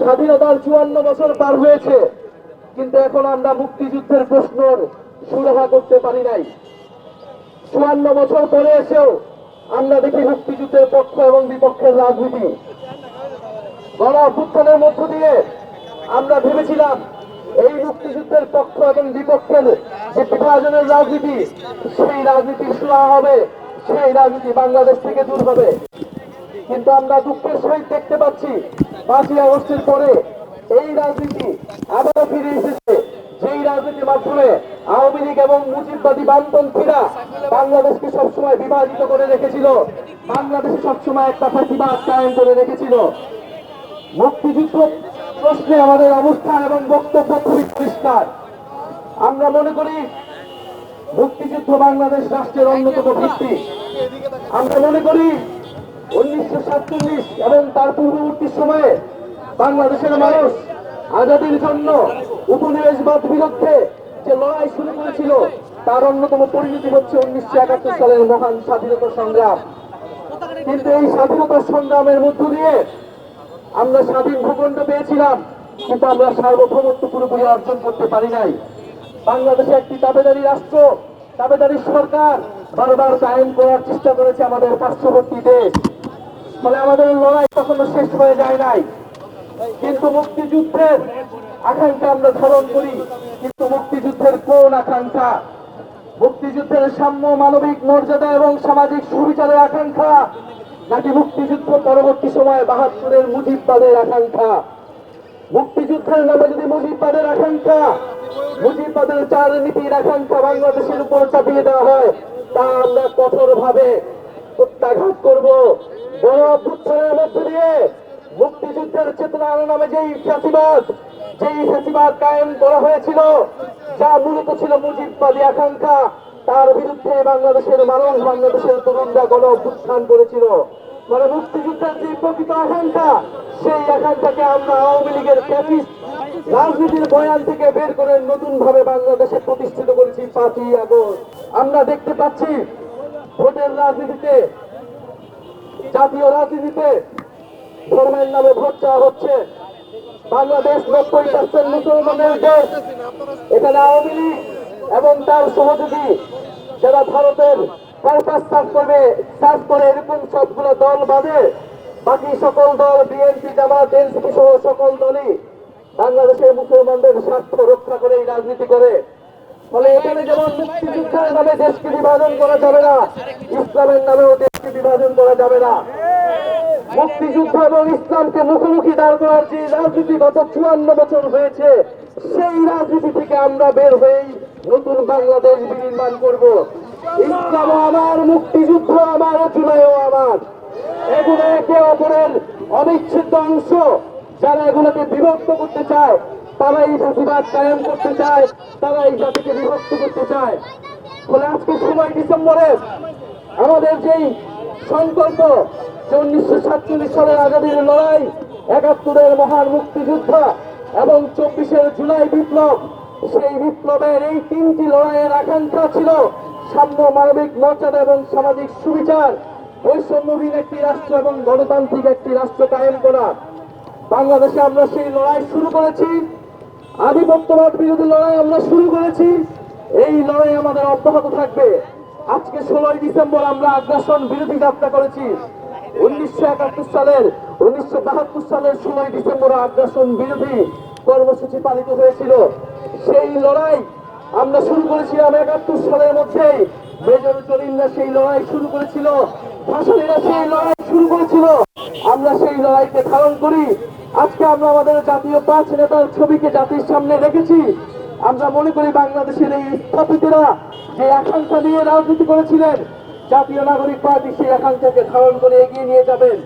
স্বাধীনতার 54 বছর পার হয়েছে, কিন্তু এখন আমরা মুক্তিযুদ্ধের প্রশ্নের সুরাহা করতে পারি নাই। 54 বছর পরে এসেও আমরা দেখি মুক্তিযুদ্ধের পক্ষ এবং বিপক্ষের রাজনীতি। গণ অভ্যুত্থানের মধ্য দিয়ে আমরা ভেবেছিলাম এই মুক্তিযুদ্ধের পক্ষ এবং বিপক্ষের যে বিভাজনের রাজনীতি, সেই রাজনীতি সুরাহা হবে, সেই রাজনীতি বাংলাদেশ থেকে দূর হবে। কিন্তু আমরা দুঃখের সহিত দেখতে পাচ্ছি 5ই আগস্টের পরে এই রাজনীতি আবারও ফিরে এসেছে। যেই রাজনীতির মাধ্যমে আওয়ামী লীগ এবং মুজিববাদী বামপন্থীরা বাংলাদেশকে সবসময় বিভাজিত করে রেখেছিল, বাংলাদেশে সবসময় একটা ফ্যাসিবাদ কায়েম করে রেখেছিল। মুক্তিযুদ্ধ প্রশ্নে আমাদের অবস্থান এবং বক্তব্য খুবই পরিষ্কার। আমরা মনে করি মুক্তিযুদ্ধ বাংলাদেশ রাষ্ট্রের অন্যতম ভিত্তি। আমরা মনে করি 1947 এবং তার পূর্ববর্তী সময়ে বাংলাদেশের মানুষ আজাদীর জন্য উপনিবেশবাদ বিরুদ্ধে যে লড়াই শুরু করেছিল, তার অন্যতম পরিণতি হচ্ছে 1971 সালের মহান স্বাধীনতা সংগ্রাম। কিন্তু এই স্বাধীনতা সংগ্রামের মধ্য দিয়ে আমরা স্বাধীন ভূখণ্ড পেয়েছিলাম, কিন্তু আমরা সার্বভৌমত্ব পুরোপুরি অর্জন করতে পারি নাই। বাংলাদেশে একটি দাবেদারি রাষ্ট্র, দাবেদারি সরকার বারবার কায়েম করার চেষ্টা করেছে আমাদের পার্শ্ববর্তী দেশ। ফলে আমাদের লড়াই কখনো শেষ হয়ে যায় নাই। কিন্তু মুক্তিযুদ্ধের আকাঙ্ক্ষা আমরা ধারণ করি, কিন্তু মুক্তিযুদ্ধের কোন আকাঙ্ক্ষা? মুক্তিযুদ্ধের সাম্য, মানবিক মর্যাদা এবং সামাজিক সুবিচারের আকাঙ্ক্ষা, নাকি মুক্তিযুদ্ধ পরবর্তী সময়ে 72-এর মুজিববাদের আকাঙ্ক্ষা? মুক্তিযুদ্ধের নামে যদি মুজিববাদের আকাঙ্ক্ষা, মুজিববাদের 4 নীতির আকাঙ্ক্ষা বাংলাদেশের উপর চাপিয়ে দেওয়া হয়, তা আমরা কঠোরভাবে প্রত্যাঘাত করব। গণ অভ্যুত্থানের মধ্য দিয়ে মুক্তিযুদ্ধের চেতনার নামে যেই ফ্যাসিবাদ কায়েম করা হয়েছিল, যা মূলত ছিল মুজিববাদী আকাঙ্ক্ষা, তার বিরুদ্ধে বাংলাদেশের মানুষ, বাংলাদেশের তরুণরা গণ অভ্যুত্থান করেছিল। মানে মুক্তিযুদ্ধের যে প্রকৃত আকাঙ্ক্ষা, সেই আকাঙ্ক্ষাকে আমরা আওয়ামী লীগের ফ্যাসিস্ট রাজনীতির বয়ান থেকে বের করে নতুন ভাবে বাংলাদেশে প্রতিষ্ঠিত করেছি 5ই আগস্ট। আমরা দেখতে পাচ্ছি ভোটের রাজনীতিতে, জাতীয় রাজনীতিতে ধর্মের নামে ভোট চাওয়া হচ্ছে। বাংলাদেশ 90% মুসলমানের দেশ। এখানে আওয়ামী লীগ এবং তার সহযোগী যারা ভারতের পারপাস সার্চ করে এরকম সবগুলো দল বাদে বাকি সকল দল, বিএনপি, জামাত, এনসিপি সহ সকল দলই বাংলাদেশের মুসলমানদের স্বার্থ রক্ষা করে এই রাজনীতি করে। ফলে এখানে যেমন মুক্তিযুদ্ধের নামে দেশকে বিভাজন করা যাবে না, ইসলামের নামেও দেশকে বিভাজন করা যাবে না। মুক্তিযুদ্ধ এবং ইসলামকে মুখোমুখি দাঁড় করার যে রাজনীতি গত 54 বছর হয়েছে, সেই রাজনীতি থেকে আমরা বের হয়েই নতুন বাংলাদেশ বিনির্মাণ করব। ইসলামও আমার, মুক্তিযুদ্ধ আমার, জুলাইও আমার। এগুলো একে অপরের অবিচ্ছেদ্য অংশ। যারা এগুলোকে বিভক্ত করতে চায়, তারা এই ফ্যাসিবাদ কায়েম করতে চায়, তারা এই জাতিকে বিভক্ত করতে চায়। ফলে আজকে 16 ডিসেম্বরের আমাদের যেই সংকল্প, 1947 সালের আজাদীর লড়াই, 71-এর মহান মুক্তিযুদ্ধ এবং 24-এর জুলাই বিপ্লব, সেই বিপ্লবের এই 3টি লড়াইয়ের আকাঙ্ক্ষা ছিল সাম্য, মানবিক মর্যাদা এবং সামাজিক সুবিচার, বৈষম্যহীন একটি রাষ্ট্র এবং গণতান্ত্রিক একটি রাষ্ট্র কায়েম করা। বাংলাদেশে আমরা সেই লড়াই শুরু করেছি, আধিপত্যবাদ বিরোধী লড়াই আমরা শুরু করেছি। এই লড়াই আমাদের অব্যাহত থাকবে। আজকে 16 ডিসেম্বর আমরা আগ্রাসন বিরোধী যাত্রা করেছি। 1971 সালের 16 ডিসেম্বর আগ্রাসন বিরোধী কর্মসূচি পালিত হয়েছিল। সেই লড়াই আমরা শুরু করেছিলাম 71 সালের মধ্যেই। মেজর জলিলরা সেই লড়াই শুরু করেছিল, ভাষণীরা সেই লড়াই শুরু করেছিল। আমরা সেই লড়াইকে ধারণ করি। আজকে আমরা আমাদের জাতীয় 5 নেতার ছবিকে জাতির সামনে রেখেছি। আমরা মনে করি বাংলাদেশের এই স্থপতিরা যে আকাঙ্ক্ষা নিয়ে রাজনীতি করেছিলেন, জাতীয় নাগরিক পার্টি সেই আকাঙ্ক্ষাকে ধারণ করে এগিয়ে নিয়ে যাবেন।